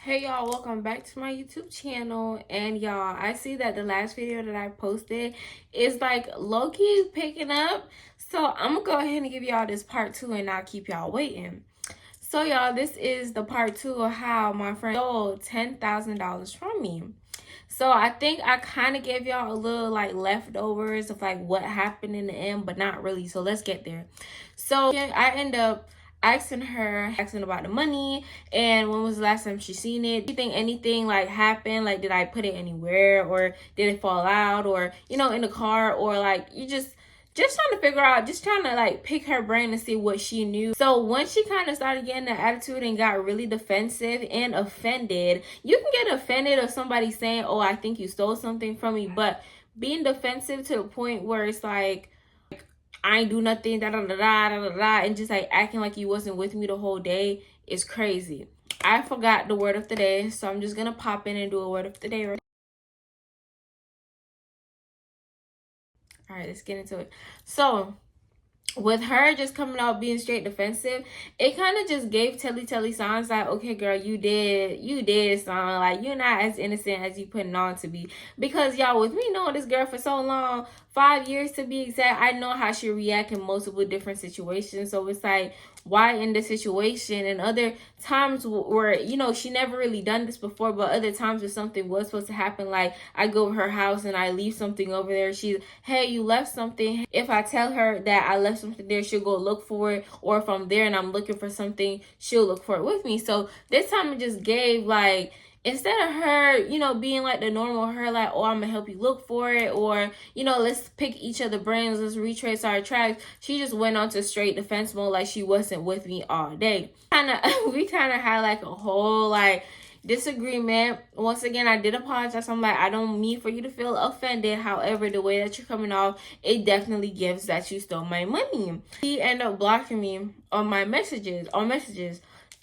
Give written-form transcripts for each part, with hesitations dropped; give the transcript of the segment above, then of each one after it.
Hey y'all, welcome back to my YouTube channel. And y'all, I see that the last video that I posted is like low-key picking up, so I'm gonna go ahead and give y'all this part 2 and not keep y'all waiting. So y'all, this is the part 2 of how my friend stole $10,000 from me. So I think I kind of gave y'all a little like leftovers of like what happened in the end, but not really. So let's get there. So I end up asking about the money and when was the last time she seen it. Do you think anything like happened? Like, did I put it anywhere, or did it fall out, or in the car, or like you just trying to figure out, just trying to like pick her brain to see what she knew. So once she kind of started getting the attitude and got really defensive and offended, you can get offended of somebody saying, oh, I think you stole something from me, but being defensive to the point where it's like, I ain't do nothing, da da da da da da, and just like acting like you wasn't with me the whole day is crazy. I forgot the word of the day, so I'm just gonna pop in and do a word of the day. All right, let's get into it. So with her just coming out being straight defensive, it kind of just gave telly signs like, okay girl, you did something, like you're not as innocent as you putting on to be. Because y'all, with me knowing this girl for so long, 5 years to be exact, I know how she react in multiple different situations. So it's like, why in this situation? And other times where she never really done this before, but other times if something was supposed to happen, like I go to her house and I leave something over there, she's, hey, you left something. If I tell her that I left something there, she'll go look for it, or if I'm there and I'm looking for something, she'll look for it with me. So this time it just gave like, instead of her, being like the normal her, like, oh, I'm gonna help you look for it, or, let's pick each other brains, let's retrace our tracks, she just went on to straight defense mode, like she wasn't with me all day. We kind of had like a whole like disagreement. Once again, I did apologize. I'm like, I don't mean for you to feel offended. However, the way that you're coming off, it definitely gives that you stole my money. He ended up blocking me on my messages,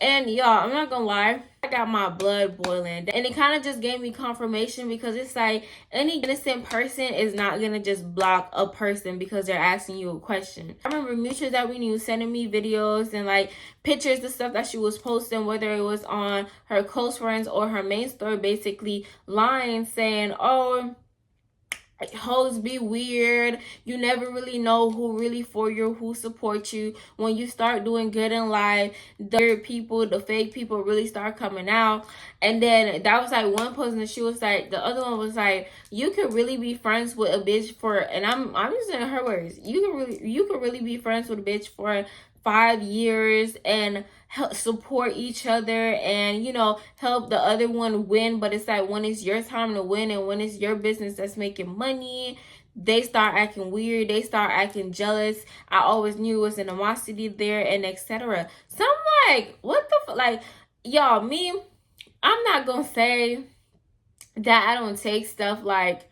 and y'all, I'm not gonna lie, I got my blood boiling. And it kind of just gave me confirmation, because it's like any innocent person is not gonna just block a person because they're asking you a question. I remember mutuals that we knew sending me videos and like pictures, the stuff that she was posting, whether it was on her close friends or her main story, basically lying, saying, oh, hoes be weird, you never really know who really for you, who support you. When you start doing good in life, the people, the fake people really start coming out. And then that was like one post, and she was like, the other one was like, you could really be friends with a bitch for, and I'm using her words, you could really be friends with a bitch for 5 years and help support each other and help the other one win. But it's like, when it's your time to win and when it's your business that's making money, they start acting weird, they start acting jealous. I always knew it was an animosity there, and etc. So I'm like, what the like, y'all, me, I'm not gonna say that I don't take stuff like,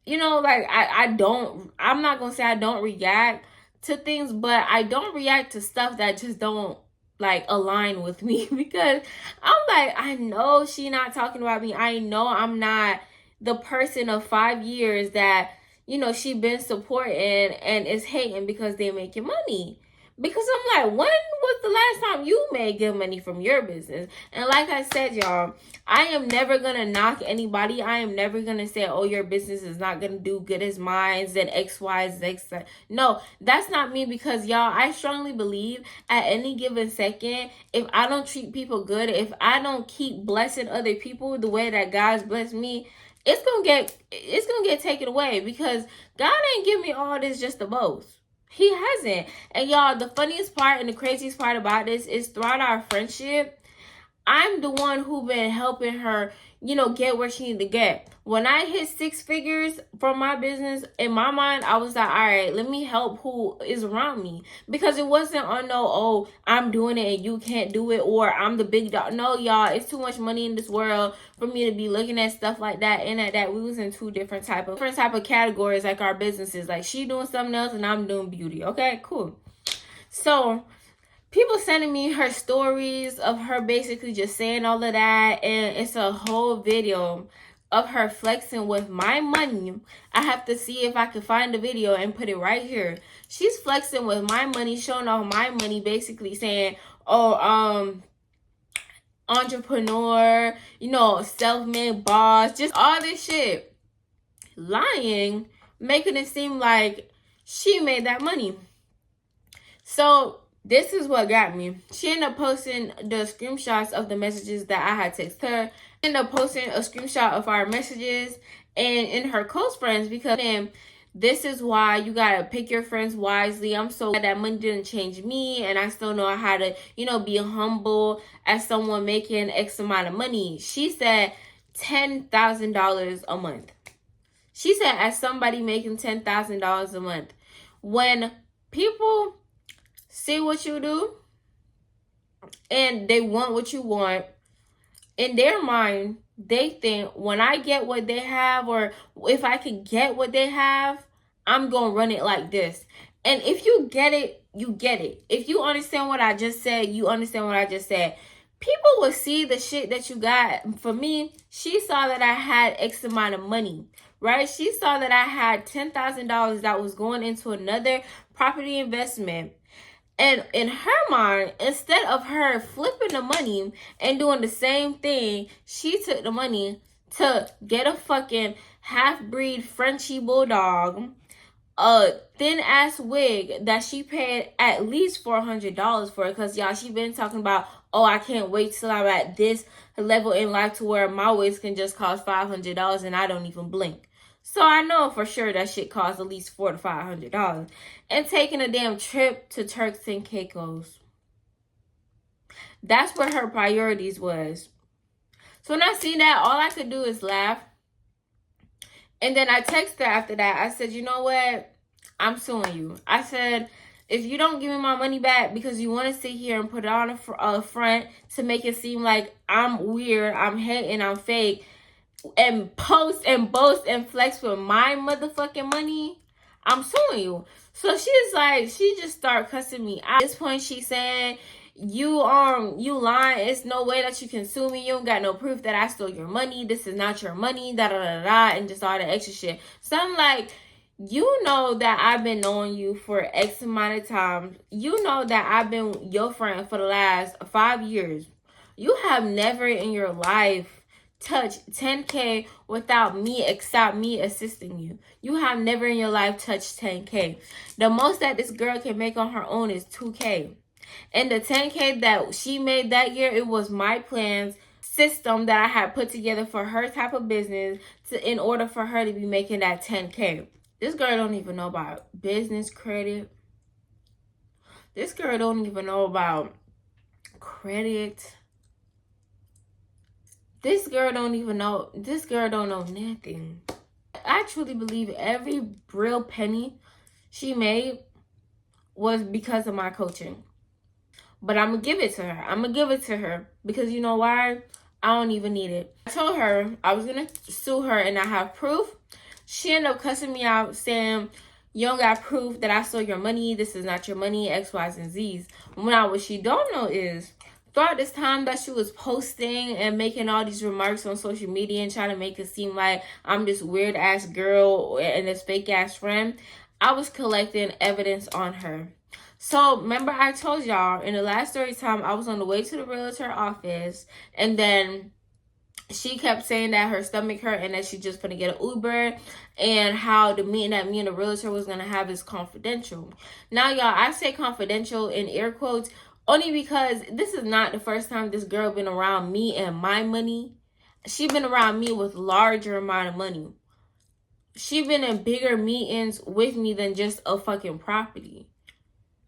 like I'm not gonna say I don't react to things, but I don't react to stuff that just don't like align with me. Because I'm like, I know she not talking about me. I know I'm not the person of 5 years that she been supporting and is hating because they making money. Because I'm like, when was the last time you made good money from your business? And like I said, y'all, I am never gonna knock anybody. I am never gonna say, oh, your business is not gonna do good as mine and X, Y, Z. No, that's not me. Because y'all, I strongly believe at any given second, if I don't treat people good, if I don't keep blessing other people the way that God's blessed me, it's gonna get taken away. Because God ain't give me all this just to boast. He hasn't. And y'all, the funniest part and the craziest part about this is, throughout our friendship, I'm the one who been helping her, get where she need to get. When I hit 6 figures from my business, in my mind, I was like, all right, let me help who is around me. Because it wasn't on no, oh, I'm doing it and you can't do it, or I'm the big dog. No, y'all, it's too much money in this world for me to be looking at stuff like that. And at that, we was in two different type of categories, like our businesses. Like, she doing something else and I'm doing beauty. Okay, cool. So people sending me her stories of her basically just saying all of that, and it's a whole video of her flexing with my money. I have to see if I can find the video and put it right here. She's flexing with my money, showing off my money, basically saying, oh, entrepreneur, you know, self-made boss, just all this shit. Lying, making it seem like she made that money. So this is what got me. She ended up posting the screenshots of the messages that I had texted her. She ended up posting a screenshot of our messages and in her close friends, because then this is why you gotta pick your friends wisely. I'm so glad that money didn't change me, and I still know how to, you know, be humble as someone making X amount of money. She said $10,000 a month. She said, as somebody making $10,000 a month. When people see what you do and they want what you want, in their mind, they think, when I get what they have, or if I can get what they have, I'm going to run it like this. And if you get it, you get it. If you understand what I just said, you understand what I just said. People will see the shit that you got. For me, she saw that I had X amount of money, right? She saw that I had $10,000 that was going into another property investment. And in her mind, instead of her flipping the money and doing the same thing, she took the money to get a fucking half-breed Frenchie bulldog, a thin-ass wig that she paid at least $400 for. Because, y'all, she been talking about, oh, I can't wait till I'm at this level in life to where my wigs can just cost $500 and I don't even blink. So I know for sure that shit costs at least $400 to $500. And taking a damn trip to Turks and Caicos. That's where her priorities was. So when I seen that, all I could do is laugh. And then I texted her after that. I said, you know what? I'm suing you. I said, if you don't give me my money back because you want to sit here and put it on a front to make it seem like I'm weird, I'm hating, I'm fake, and post and boast and flex with my motherfucking money, I'm suing you. So she's like, she just started cussing me out. At this point, she said, you lying. It's no way that you can sue me. You don't got no proof that I stole your money. This is not your money, da da da da, and just all the extra shit. So I'm like, you know that I've been knowing you for X amount of time. You know that I've been your friend for the last 5 years. You have never in your life touched 10K without me, except me assisting you. You have never in your life touched 10K. The most that this girl can make on her own is 2K. And the 10K that she made that year, it was my plans system that I had put together for her type of business in order for her to be making that 10K. This girl don't even know about business credit. This girl don't even know about credit. This girl don't know nothing. I truly believe every real penny she made was because of my coaching. But I'm going to give it to her. Because you know why? I don't even need it. I told her I was going to sue her and I have proof. She ended up cussing me out saying, you don't got proof that I stole your money. This is not your money, X, Y's, and Z's. What she don't know is, throughout this time that she was posting and making all these remarks on social media and trying to make it seem like I'm this weird ass girl and this fake ass friend, I was collecting evidence on her. So remember I told y'all in the last story time, I was on the way to the realtor office, and then she kept saying that her stomach hurt and that she just gonna get an Uber, and how the meeting that me and the realtor was gonna have is confidential. Now, y'all, I say confidential in air quotes only because this is not the first time this girl been around me and my money. She been around me with larger amount of money. She been in bigger meetings with me than just a fucking property.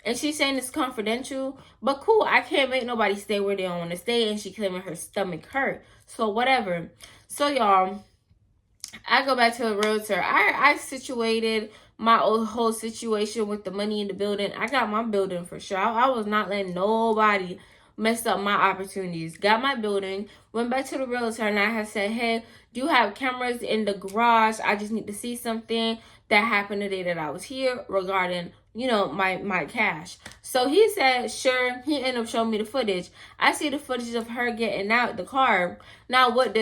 And she's saying it's confidential, but cool, I can't make nobody stay where they don't want to stay, and she claiming her stomach hurt. So whatever. So y'all, I go back to the realtor. I situated my whole situation with the money in the building. I got my building for sure. I was not letting nobody mess up my opportunities. Got my building, went back to the realtor, and I had said, hey, do you have cameras in the garage? I just need to see something that happened the day that I was here regarding, you know, my cash. So he said, sure. He ended up showing me the footage. I see the footage of her getting out the car. Now, I want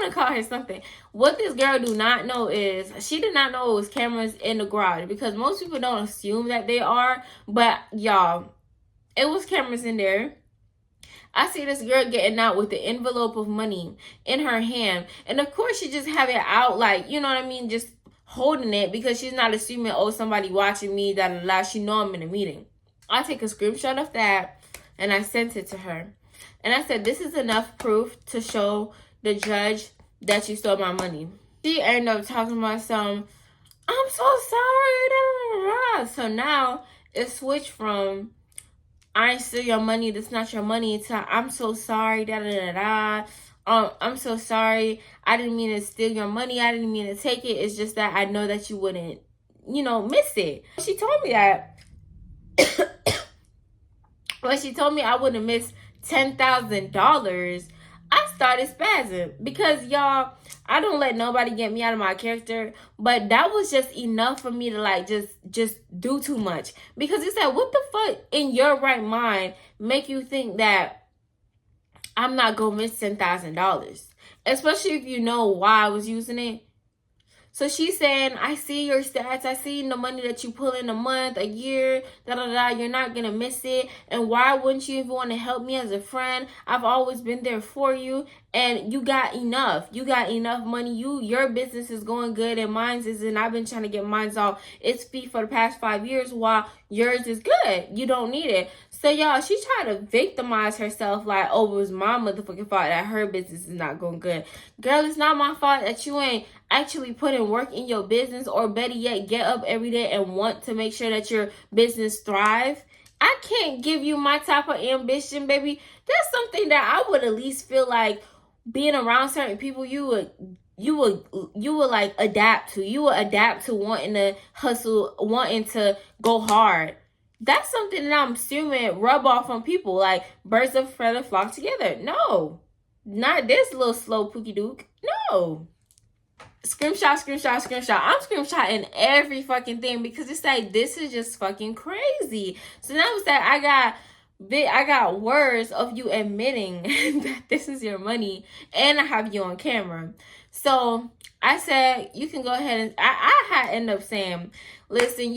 to call her something. What this girl do not know is, she did not know it was cameras in the garage, because most people don't assume that they are. But y'all, it was cameras in there. I see this girl getting out with the envelope of money in her hand. And of course, she just have it out like, you know what I mean? Just holding it because she's not assuming, oh, somebody watching me, that she know I'm in a meeting. I take a screenshot of that and I sent it to her. And I said, this is enough proof to show the judge that you stole my money. She ended up talking about some, I'm so sorry, da, da, da, da. So now it switched from, I ain't steal your money, that's not your money, to I'm so sorry, da da da da. I'm so sorry. I didn't mean to steal your money. I didn't mean to take it. It's just that I know that you wouldn't, miss it. She told me that. When she told me I wouldn't miss $10,000, I started spazzing because y'all, I don't let nobody get me out of my character, but that was just enough for me to like just do too much. Because it's like, what the fuck in your right mind make you think that I'm not gonna miss $10,000, especially if you know why I was using it? So she's saying, I see your stats. I see the money that you pull in a month, a year, da da da. You're not going to miss it. And why wouldn't you even want to help me as a friend? I've always been there for you. And you got enough. You got enough money. Your business is going good and mine's isn't. I've been trying to get mine's off its feet for the past 5 years while yours is good. You don't need it. So y'all, she tried to victimize herself like, oh, it was my motherfucking fault that her business is not going good. Girl, it's not my fault that you ain't actually put in work in your business, or better yet, get up every day and want to make sure that your business thrive. I can't give you my type of ambition, baby. That's something that I would at least feel like being around certain people you would like adapt to. You would adapt to wanting to hustle, wanting to go hard. That's something that I'm assuming rub off on people, like birds of a feather flock together. No, not this little slow pookie duke. No. Screenshot. I'm screenshotting every fucking thing because it's like, this is just fucking crazy. So now it's like I got words of you admitting that this is your money, and I have you on camera. So I said, you can go ahead and I had ended up saying, listen,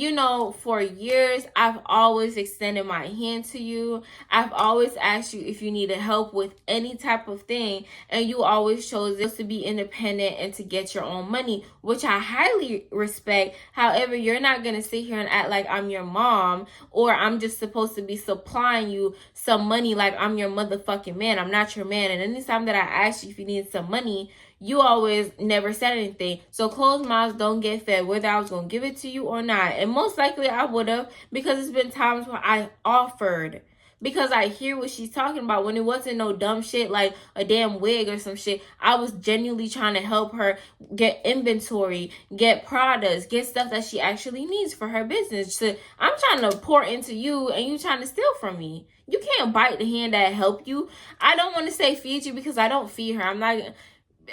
for years, I've always extended my hand to you. I've always asked you if you needed help with any type of thing, and you always chose this to be independent and to get your own money, which I highly respect. However, you're not going to sit here and act like I'm your mom, or I'm just supposed to be supplying you some money like I'm your motherfucking man. I'm not your man. And anytime that I asked you if you needed some money, you always never said anything. So closed mouths don't get fed, whether I was going to give it to you or not. And most likely I would have, because it's been times where I offered. Because I hear what she's talking about. When it wasn't no dumb shit like a damn wig or some shit, I was genuinely trying to help her get inventory, get products, get stuff that she actually needs for her business. So I'm trying to pour into you and you trying to steal from me. You can't bite the hand that helped you. I don't want to say feed you because I don't feed her.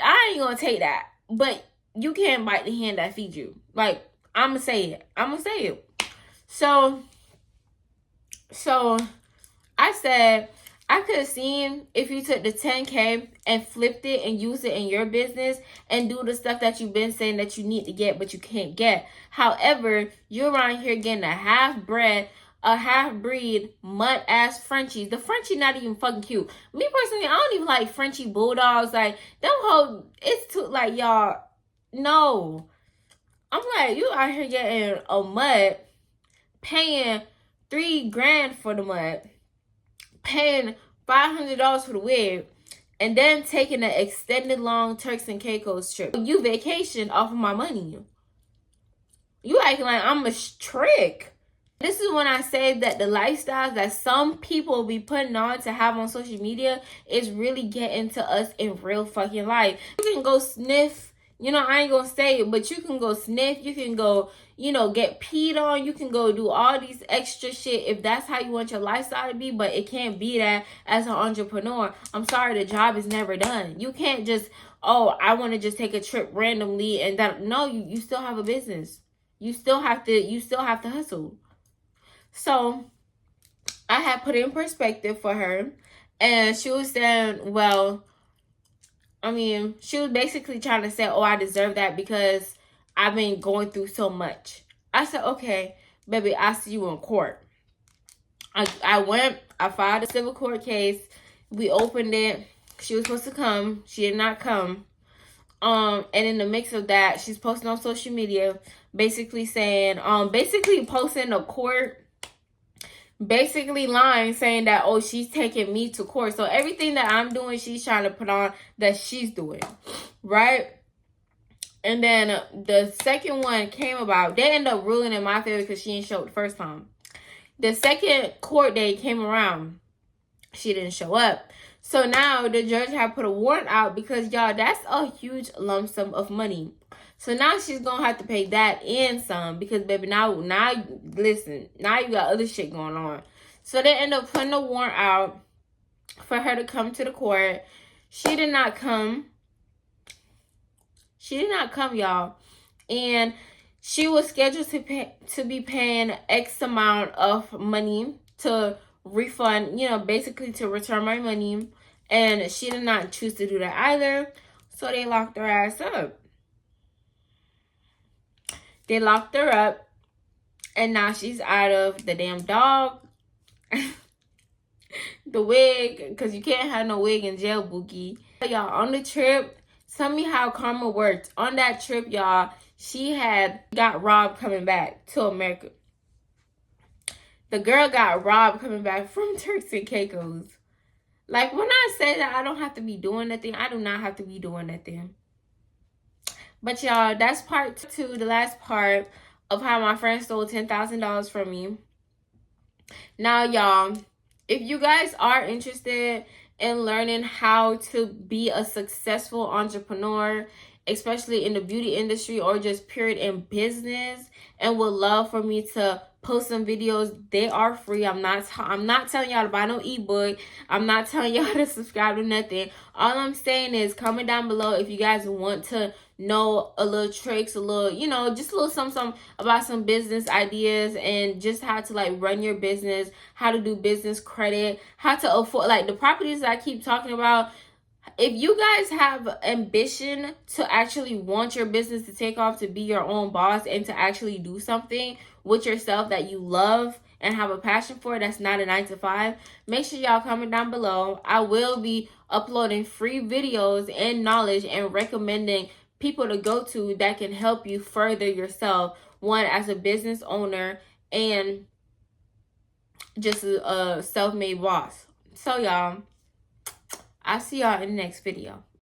I ain't gonna take that. But you can't bite the hand that feeds you. Like, I'ma say it. So I said, I could have seen if you took the 10K and flipped it and used it in your business and do the stuff that you've been saying that you need to get but you can't get. However, you're around here getting a half-breed mutt-ass Frenchie. The Frenchie not even fucking cute. Me personally, I don't even like Frenchie bulldogs. Like, them whole, it's too, like, y'all, no. I'm like, you out here getting a mutt, paying $3,000 for the mutt, paying $500 for the wig, and then taking an extended long Turks and Caicos trip. You vacation off of my money. You acting like I'm a trick. This is when I say that the lifestyles that some people be putting on to have on social media is really getting to us in real fucking life. You can go sniff, I ain't gonna say it, but you can go sniff, you can go, get peed on, you can go do all these extra shit if that's how you want your lifestyle to be, but it can't be that as an entrepreneur. I'm sorry, the job is never done. You can't just, I want to just take a trip randomly and that. No, you still have a business. You still have to hustle. So I had put it in perspective for her, and she was saying, well, she was basically trying to say, I deserve that because I've been going through so much. I said, okay, baby, I see you in court. I filed a civil court case. We opened it. She was supposed to come. She did not come. And in the mix of that, she's posting on social media, basically saying, basically posting a court, basically lying, saying that, oh, she's taking me to court. So everything that I'm doing, she's trying to put on that she's doing, right? And then the second one came about. They ended up ruling in my favor because she didn't show up the first time. The second court date came around. She didn't show up. So now the judge had put a warrant out because, y'all, that's a huge lump sum of money. So now she's going to have to pay that and some because, baby, now, listen, now you got other shit going on. So they end up putting a warrant out for her to come to the court. She did not come. She did not come, y'all. And she was scheduled to be paying X amount of money to refund, you know, basically to return my money. And she did not choose to do that either. So they locked her ass up. They locked her up. And now she's out of the damn dog, the wig, because you can't have no wig in jail, Bookie. Y'all, on the trip, tell me how karma worked. On that trip, y'all, she got robbed coming back to America. The girl got robbed coming back from Turks and Caicos. Like, when I say that I don't have to be doing nothing, I do not have to be doing nothing. But, y'all, that's part 2, the last part of how my friend stole $10,000 from me. Now, y'all, if you guys are interested in learning how to be a successful entrepreneur, especially in the beauty industry or just period in business, and would love for me to post some videos, they are free. I'm not telling y'all to buy no ebook. I'm not telling y'all to subscribe to nothing. All I'm saying is comment down below if you guys want to know a little tricks, a little, you know, just a little something about some business ideas and just how to like run your business, how to do business credit, how to afford like the properties that I keep talking about. If you guys have ambition to actually want your business to take off, to be your own boss, and to actually do something with yourself that you love and have a passion for, that's not a 9-to-5, make sure y'all comment down below. I will be uploading free videos and knowledge and recommending people to go to that can help you further yourself, one, as a business owner and just a self-made boss. So, y'all, I'll see y'all in the next video.